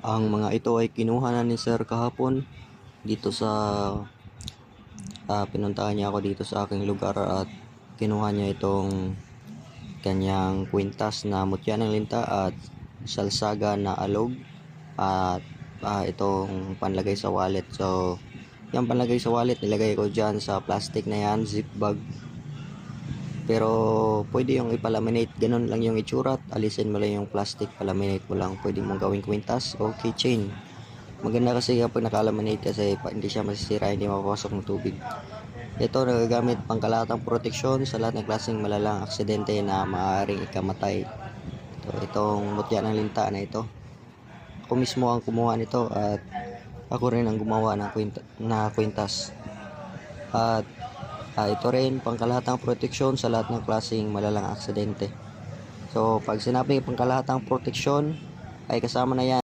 Ang mga ito ay kinuha na ni Sir kahapon dito sa pinuntahan niya ako dito sa aking lugar at kinuha niya itong kanyang kwintas na mutya ng linta at salsaga na alog at itong panlagay sa wallet. So yung panlagay sa wallet nilagay ko dyan sa plastic na yan, zip bag. Pero pwede yung ipalaminate, ganun lang yung itsura, alisin mo lang yung plastic, palaminate mo lang, pwede mong gawing kwintas o keychain. Maganda kasi kapag nakalaminate kasi hindi siya masisira, hindi mapapasok ng tubig. Ito nagagamit pangkalatang proteksyon sa lahat ng klaseng malalang aksidente na maaaring ikamatay. Itong mutya ng linta na ito, ako mismo ang kumuha nito at ako rin ang gumawa ng kwintas. At ito rin pangkalahatang proteksyon sa lahat ng klaseng malalang aksidente. So pag sinabing pangkalahatang proteksyon ay kasama na yan